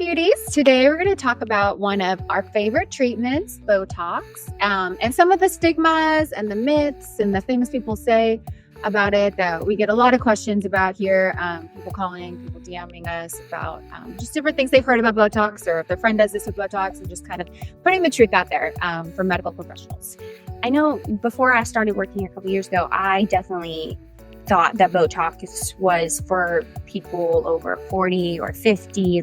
beauties. Today we're going to talk about one of our favorite treatments, Botox, and some of the stigmas and the myths and the things people say about it that we get a lot of questions about here. People calling, people DMing us about just different things they've heard about Botox, or if their friend does this with Botox, and just kind of putting the truth out there for medical professionals. I know before I started working a couple years ago, I definitely thought that Botox was for people over 40 or 50,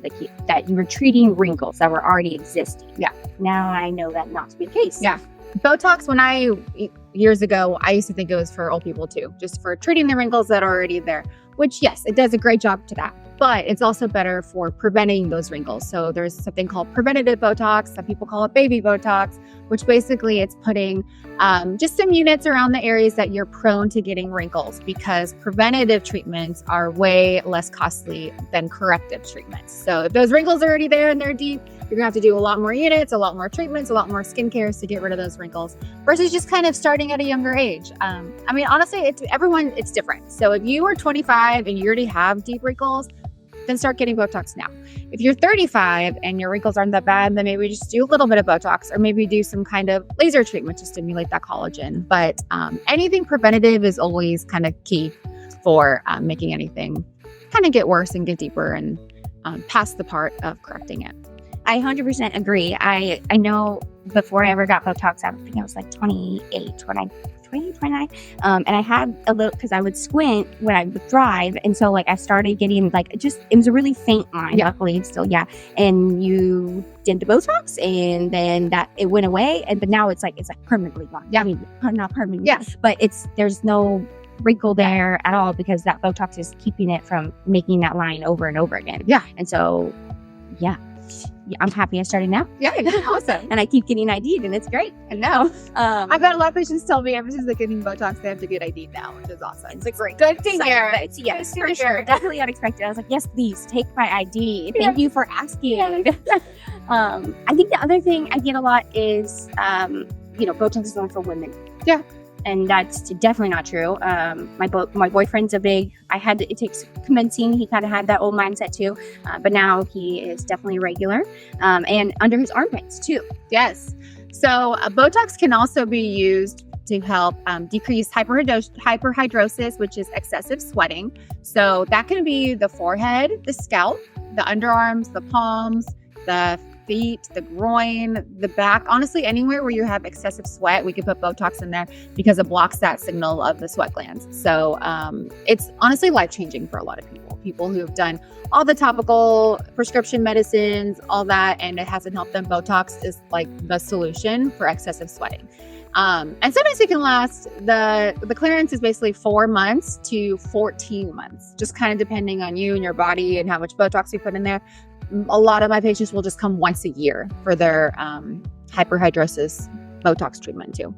that you were treating wrinkles that were already existing. Yeah. Now I know that not to be the case. Yeah. Botox, years ago, I used to think it was for old people too, just for treating the wrinkles that are already there, which yes, it does a great job to that. But it's also better for preventing those wrinkles. So there's something called preventative Botox. Some people call it baby Botox, which basically it's putting just some units around the areas that you're prone to getting wrinkles, because preventative treatments are way less costly than corrective treatments. So if those wrinkles are already there and they're deep, you're gonna have to do a lot more units, a lot more treatments, a lot more skincare to get rid of those wrinkles, versus just kind of starting at a younger age. Honestly, it's different. So if you are 25 and you already have deep wrinkles, then start getting Botox now. If you're 35 and your wrinkles aren't that bad, then maybe just do a little bit of Botox, or maybe do some kind of laser treatment to stimulate that collagen. But anything preventative is always kind of key for making anything kind of get worse and get deeper and past the part of correcting it. I 100% agree. I know before I ever got Botox, I think I was like 28 when I 29. And I had a little, because I would squint when I would drive. And so I started getting it was a really faint line, luckily still. Yeah. And you did the Botox and then it went away. But now it's permanently gone. Yeah. I mean, not permanently. Yeah. But there's no wrinkle there at all, because that Botox is keeping it from making that line over and over again. Yeah. And so, yeah. I'm happy I started now. Yeah, awesome. And I keep getting ID'd, and it's great. And now, I've had a lot of patients tell me ever since they're getting Botox, they have to get ID'd now, which is awesome. It's a great good thing here. Yes, for sure. Definitely unexpected. I was like, yes, please take my ID. Thank you for asking. I think the other thing I get a lot is, Botox is only for women. Yeah. And that's definitely not true. My boyfriend's it takes convincing. He kind of had that old mindset too. But now he is definitely regular. And under his armpits too. Yes. So Botox can also be used to help decrease hyperhidrosis, which is excessive sweating. So that can be the forehead, the scalp, the underarms, the palms, the feet, the groin, the back. Honestly, anywhere where you have excessive sweat, we could put Botox in there because it blocks that signal of the sweat glands. So it's honestly life-changing for a lot of people who have done all the topical prescription medicines, all that, and it hasn't helped them. Botox is the solution for excessive sweating. And sometimes it can last, the clearance is basically 4 months to 14 months, just kind of depending on you and your body and how much Botox you put in there. A lot of my patients will just come once a year for their hyperhidrosis Botox treatment too.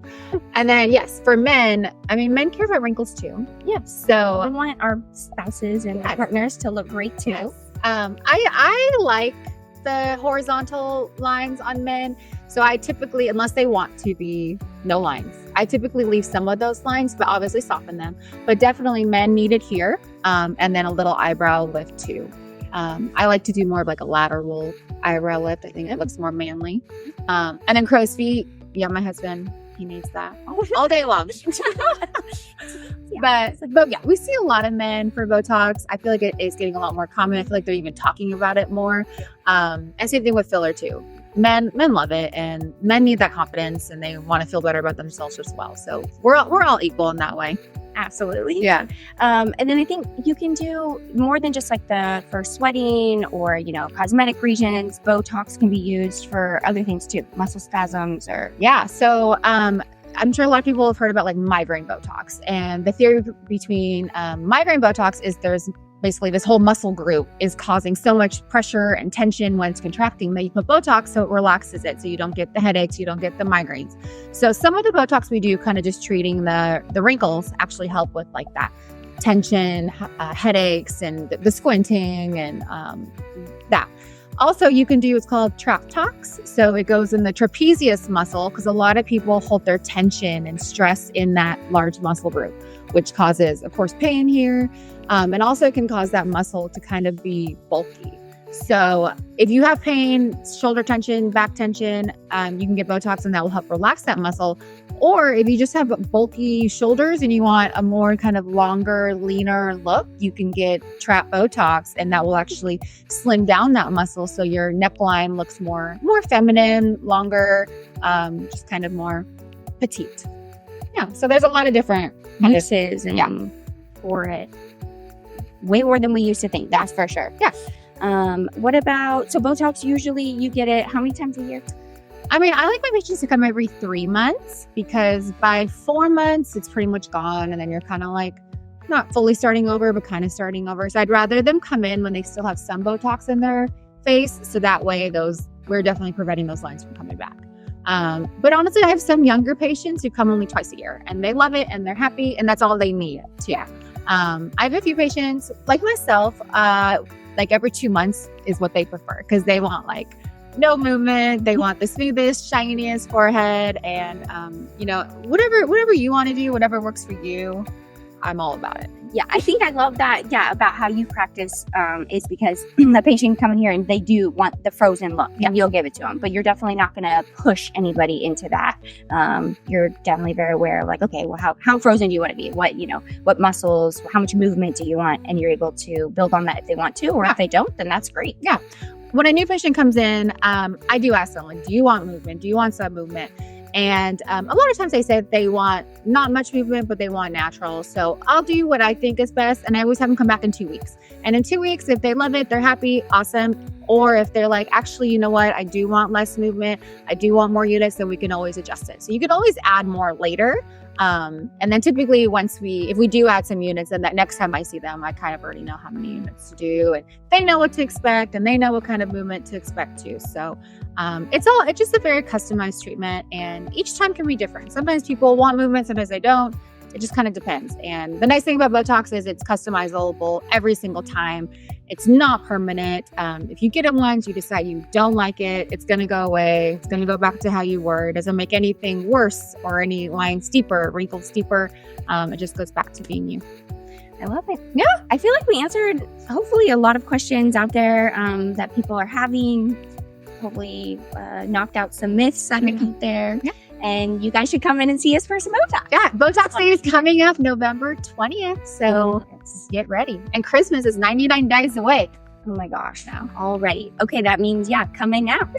And then, yes, for men, men care about wrinkles too. Yes. So we want our spouses and partners to look great too. Yes. I like the horizontal lines on men. So I typically, unless they want to be no lines, I typically leave some of those lines, but obviously soften them. But definitely men need it here. And then a little eyebrow lift too. I like to do more of a lateral eyebrow lift. I think it looks more manly. And then crow's feet. Yeah, my husband, he needs that all day long. But yeah, we see a lot of men for Botox. I feel like it is getting a lot more common. I feel like they're even talking about it more. And same thing with filler too. Men love it, and men need that confidence, and they want to feel better about themselves as well. So we're all equal in that way. Absolutely. Yeah. And then I think you can do more than just for sweating or, cosmetic regions. Botox can be used for other things too, muscle spasms or. Yeah. So I'm sure a lot of people have heard about migraine Botox, and the theory between migraine Botox is there's basically this whole muscle group is causing so much pressure and tension when it's contracting that you put Botox so it relaxes it, so you don't get the headaches, you don't get the migraines. So some of the Botox we do kind of just treating the wrinkles actually help with that tension, headaches, and the squinting and that. Also, you can do what's called Traptox. So it goes in the trapezius muscle, because a lot of people hold their tension and stress in that large muscle group, which causes, of course, pain here. And also can cause that muscle to kind of be bulky. So if you have pain, shoulder tension, back tension, you can get Botox and that will help relax that muscle. Or if you just have bulky shoulders and you want a more kind of longer, leaner look, you can get trap Botox and that will actually slim down that muscle so your neckline looks more feminine, longer, just kind of more petite. Yeah, so there's a lot of different uses for it. Way more than we used to think. That's for sure. Yeah. What about, so Botox, usually you get it how many times a year? I mean, I like my patients to come every 3 months because by 4 months, it's pretty much gone. And then you're kind of like not fully starting over, but kind of starting over. So I'd rather them come in when they still have some Botox in their face. So that way we're definitely preventing those lines from coming back. But honestly, I have some younger patients who come only twice a year and they love it and they're happy and that's all they need too. I have a few patients like myself, like every 2 months is what they prefer because they want like no movement. They want the smoothest, shiniest forehead and, whatever you want to do, whatever works for you, I'm all about it. Yeah, I think I love that. Yeah, about how you practice is because the patient come in here and they do want the frozen look and you'll give it to them. But you're definitely not going to push anybody into that. You're definitely very aware of like, okay, well, how frozen do you want to be? What muscles, how much movement do you want? And you're able to build on that if they want to, or if they don't, then that's great. Yeah. When a new patient comes in, I do ask them, like, do you want movement? Do you want some movement? And a lot of times they say they want not much movement, but they want natural. So I'll do what I think is best. And I always have them come back in 2 weeks. And in 2 weeks, if they love it, they're happy, awesome. Or if they're like, actually, you know what? I do want less movement. I do want more units, then we can always adjust it. So you can always add more later. And then typically if we do add some units, then that next time I see them, I kind of already know how many units to do and they know what to expect and they know what kind of movement to expect too. So it's just a very customized treatment and each time can be different. Sometimes people want movement, sometimes they don't. It just kind of depends. And the nice thing about Botox is it's customizable every single time. It's not permanent. If you get it once, you decide you don't like it, it's going to go away. It's going to go back to how you were. It doesn't make anything worse or any lines steeper, wrinkles steeper. It just goes back to being you. I love it. Yeah, I feel like we answered hopefully a lot of questions out there that people are having. Hopefully knocked out some myths that are out there. Yeah. And you guys should come in and see us for some Botox. Yeah, Botox Day is coming up November 20th. So get ready. And Christmas is 99 days away. Oh my gosh, now already. Okay, that means, come in now.